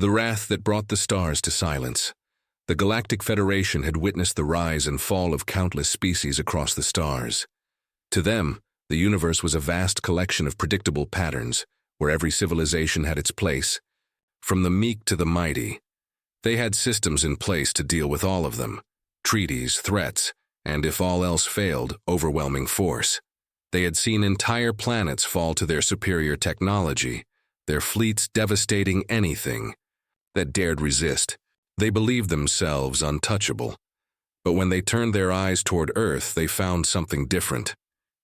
The wrath that brought the stars to silence. The Galactic Federation had witnessed the rise and fall of countless species across the stars. To them, the universe was a vast collection of predictable patterns, where every civilization had its place. From the meek to the mighty, they had systems in place to deal with all of them. Treaties, threats, and if all else failed, overwhelming force. They had seen entire planets fall to their superior technology, their fleets devastating anything that dared resist. They believed themselves untouchable. But when they turned their eyes toward Earth, they found something different.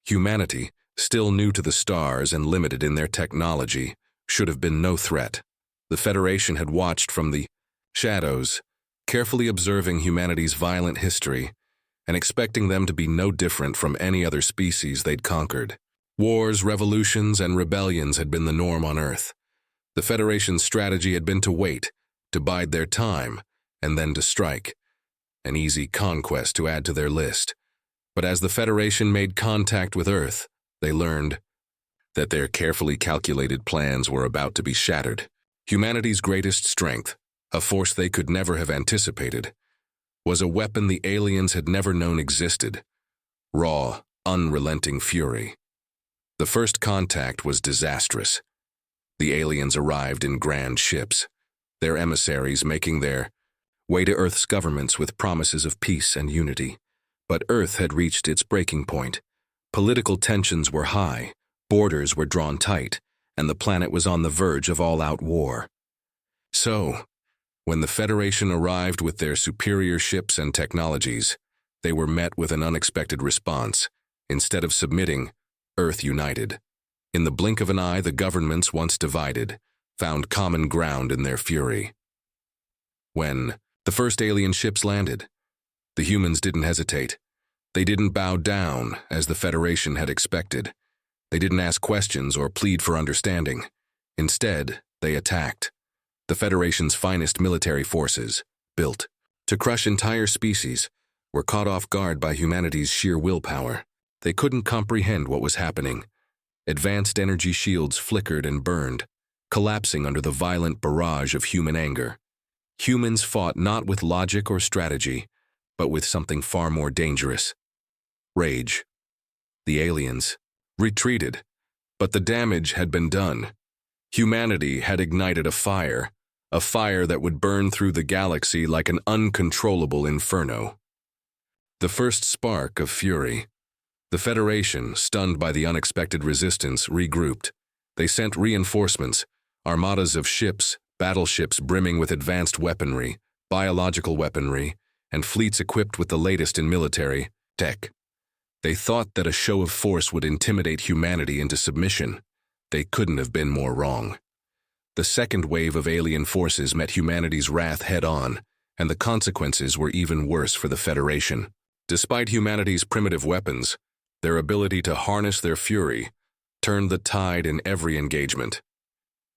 Humanity, still new to the stars and limited in their technology, should have been no threat. The Federation had watched from the shadows, carefully observing humanity's violent history and expecting them to be no different from any other species they'd conquered. Wars, revolutions, and rebellions had been the norm on Earth. The Federation's strategy had been to wait, to bide their time, and then to strike. An easy conquest to add to their list. But as the Federation made contact with Earth, they learned that their carefully calculated plans were about to be shattered. Humanity's greatest strength, a force they could never have anticipated, was a weapon the aliens had never known existed: raw, unrelenting fury. The first contact was disastrous. The aliens arrived in grand ships, their emissaries making their way to Earth's governments with promises of peace and unity. But Earth had reached its breaking point. Political tensions were high, borders were drawn tight, and the planet was on the verge of all-out war. So, when the Federation arrived with their superior ships and technologies, they were met with an unexpected response. Instead of submitting, Earth united. In the blink of an eye, the governments, once divided, found common ground in their fury. When the first alien ships landed, the humans didn't hesitate. They didn't bow down, as the Federation had expected. They didn't ask questions or plead for understanding. Instead, they attacked. The Federation's finest military forces, built to crush entire species, were caught off guard by humanity's sheer willpower. They couldn't comprehend what was happening. Advanced energy shields flickered and burned, collapsing under the violent barrage of human anger. Humans fought not with logic or strategy, but with something far more dangerous: rage. The aliens retreated, but the damage had been done. Humanity had ignited a fire that would burn through the galaxy like an uncontrollable inferno. The first spark of fury. The Federation, stunned by the unexpected resistance, regrouped. They sent reinforcements, armadas of ships, battleships brimming with advanced weaponry, biological weaponry, and fleets equipped with the latest in military tech. They thought that a show of force would intimidate humanity into submission. They couldn't have been more wrong. The second wave of alien forces met humanity's wrath head-on, and the consequences were even worse for the Federation. Despite humanity's primitive weapons, their ability to harness their fury turned the tide in every engagement.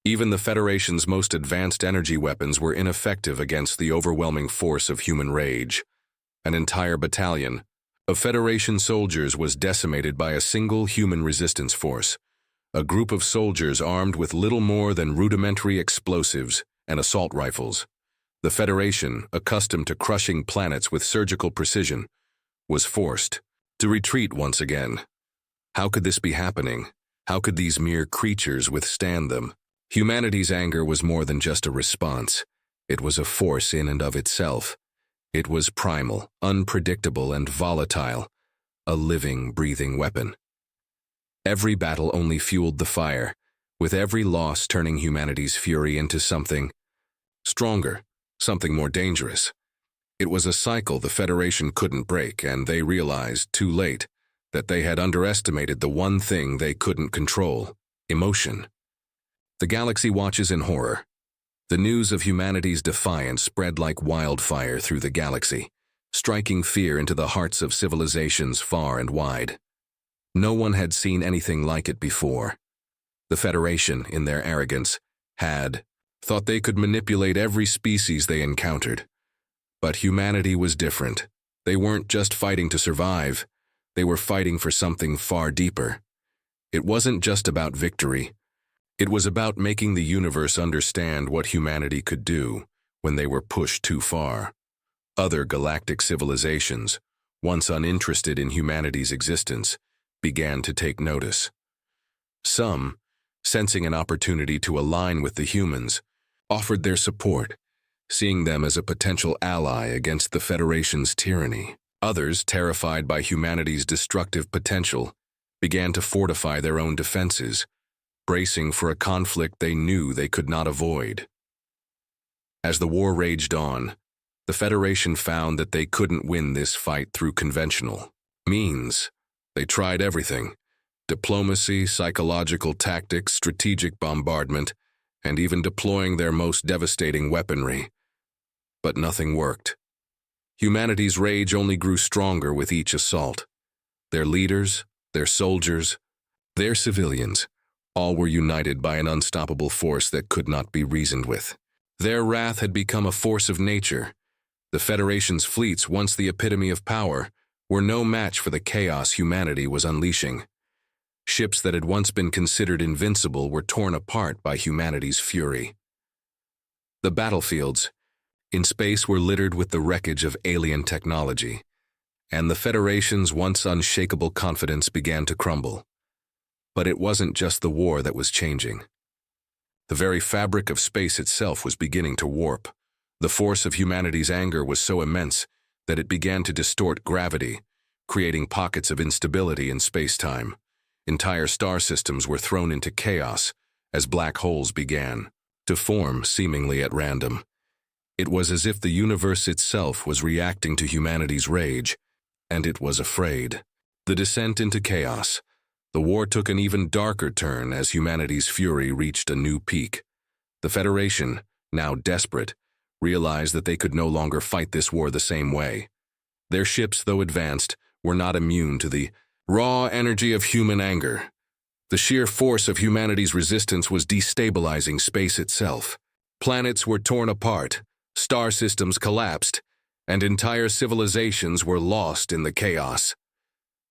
Even the Federation's most advanced energy weapons were ineffective against the overwhelming force of human rage. An entire battalion of Federation soldiers was decimated by a single human resistance force, a group of soldiers armed with little more than rudimentary explosives and assault rifles. The Federation, accustomed to crushing planets with surgical precision, was forced to retreat once again. How could this be happening? How could these mere creatures withstand them? Humanity's anger was more than just a response. It was a force in and of itself. It was primal, unpredictable, and volatile, a living, breathing weapon. Every battle only fueled the fire, with every loss turning humanity's fury into something stronger, something more dangerous. It was a cycle the Federation couldn't break, and they realized, too late, that they had underestimated the one thing they couldn't control: emotion. The galaxy watches in horror. The news of humanity's defiance spread like wildfire through the galaxy, striking fear into the hearts of civilizations far and wide. No one had seen anything like it before. The Federation, in their arrogance, had thought they could manipulate every species they encountered. But humanity was different. They weren't just fighting to survive. They were fighting for something far deeper. It wasn't just about victory. It was about making the universe understand what humanity could do when they were pushed too far. Other galactic civilizations, once uninterested in humanity's existence, began to take notice. Some, sensing an opportunity to align with the humans, offered their support, seeing them as a potential ally against the Federation's tyranny. Others, terrified by humanity's destructive potential, began to fortify their own defenses, bracing for a conflict they knew they could not avoid. As the war raged on, the Federation found that they couldn't win this fight through conventional means. They tried everything: diplomacy, psychological tactics, strategic bombardment, and even deploying their most devastating weaponry. But nothing worked. Humanity's rage only grew stronger with each assault. Their leaders, their soldiers, their civilians, all were united by an unstoppable force that could not be reasoned with. Their wrath had become a force of nature. The Federation's fleets, once the epitome of power, were no match for the chaos humanity was unleashing. Ships that had once been considered invincible were torn apart by humanity's fury. The battlefields in space were littered with the wreckage of alien technology, and the Federation's once unshakable confidence began to crumble. But it wasn't just the war that was changing. The very fabric of space itself was beginning to warp. The force of humanity's anger was so immense that it began to distort gravity, creating pockets of instability in space-time. Entire star systems were thrown into chaos as black holes began to form seemingly at random. It was as if the universe itself was reacting to humanity's rage, and it was afraid. The descent into chaos. The war took an even darker turn as humanity's fury reached a new peak. The Federation, now desperate, realized that they could no longer fight this war the same way. Their ships, though advanced, were not immune to the raw energy of human anger. The sheer force of humanity's resistance was destabilizing space itself. Planets were torn apart, star systems collapsed, and entire civilizations were lost in the chaos.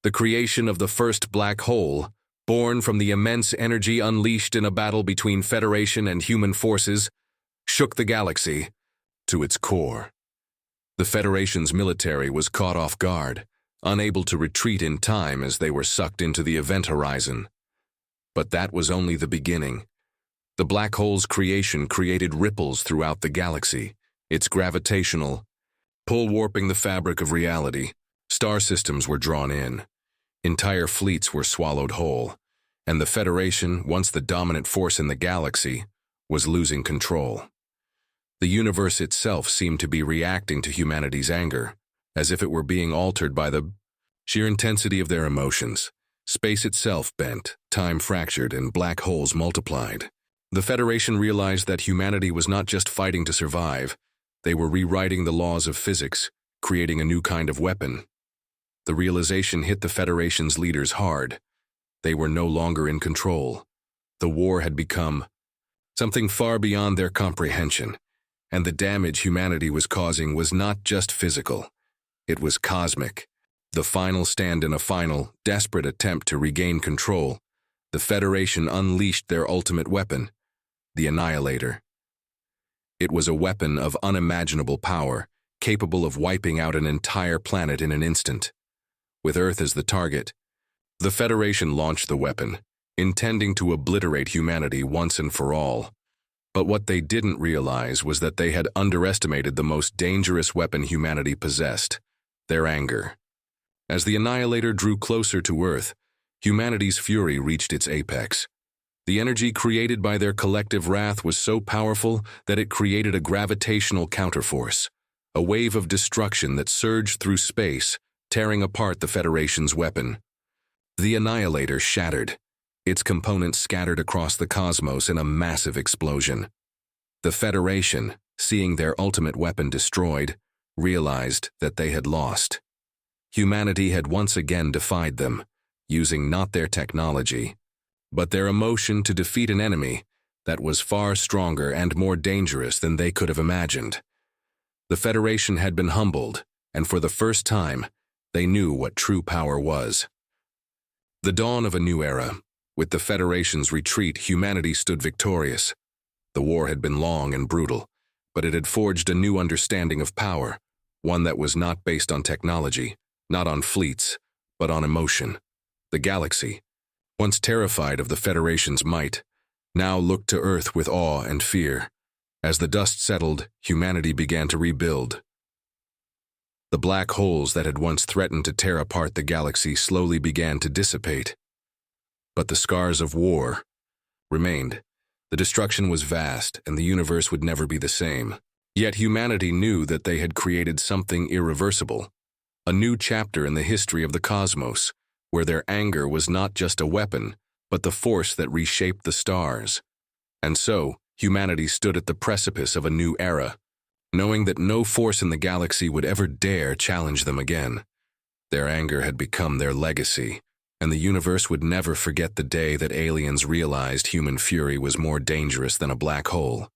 The creation of the first black hole, born from the immense energy unleashed in a battle between Federation and human forces, shook the galaxy to its core. The Federation's military was caught off guard, unable to retreat in time as they were sucked into the event horizon. But that was only the beginning. The black hole's creation created ripples throughout the galaxy, its gravitational pull warping the fabric of reality. Star systems were drawn in. Entire fleets were swallowed whole, and the Federation, once the dominant force in the galaxy, was losing control. The universe itself seemed to be reacting to humanity's anger, as if it were being altered by the sheer intensity of their emotions. Space itself bent, time fractured, and black holes multiplied. The Federation realized that humanity was not just fighting to survive. They were rewriting the laws of physics, creating a new kind of weapon. The realization hit the Federation's leaders hard. They were no longer in control. The war had become something far beyond their comprehension, and the damage humanity was causing was not just physical. It was cosmic. The final stand in a final, desperate attempt to regain control, the Federation unleashed their ultimate weapon, the Annihilator. It was a weapon of unimaginable power, capable of wiping out an entire planet in an instant. With Earth as the target, the Federation launched the weapon, intending to obliterate humanity once and for all. But what they didn't realize was that they had underestimated the most dangerous weapon humanity possessed: their anger. As the Annihilator drew closer to Earth, humanity's fury reached its apex. The energy created by their collective wrath was so powerful that it created a gravitational counterforce, a wave of destruction that surged through space, tearing apart the Federation's weapon. The Annihilator shattered, its components scattered across the cosmos in a massive explosion. The Federation, seeing their ultimate weapon destroyed, realized that they had lost. Humanity had once again defied them, using not their technology, but their emotion to defeat an enemy that was far stronger and more dangerous than they could have imagined. The Federation had been humbled, and for the first time, they knew what true power was. The dawn of a new era, With the Federation's retreat, humanity stood victorious. The war had been long and brutal, but it had forged a new understanding of power, one that was not based on technology, not on fleets, but on emotion. The galaxy, once terrified of the Federation's might, now looked to Earth with awe and fear. As the dust settled, humanity began to rebuild. The black holes that had once threatened to tear apart the galaxy slowly began to dissipate. But the scars of war remained. The destruction was vast, and the universe would never be the same. Yet humanity knew that they had created something irreversible, a new chapter in the history of the cosmos, where their anger was not just a weapon, but the force that reshaped the stars. And so, humanity stood at the precipice of a new era, knowing that no force in the galaxy would ever dare challenge them again. Their anger had become their legacy, and the universe would never forget the day that aliens realized human fury was more dangerous than a black hole.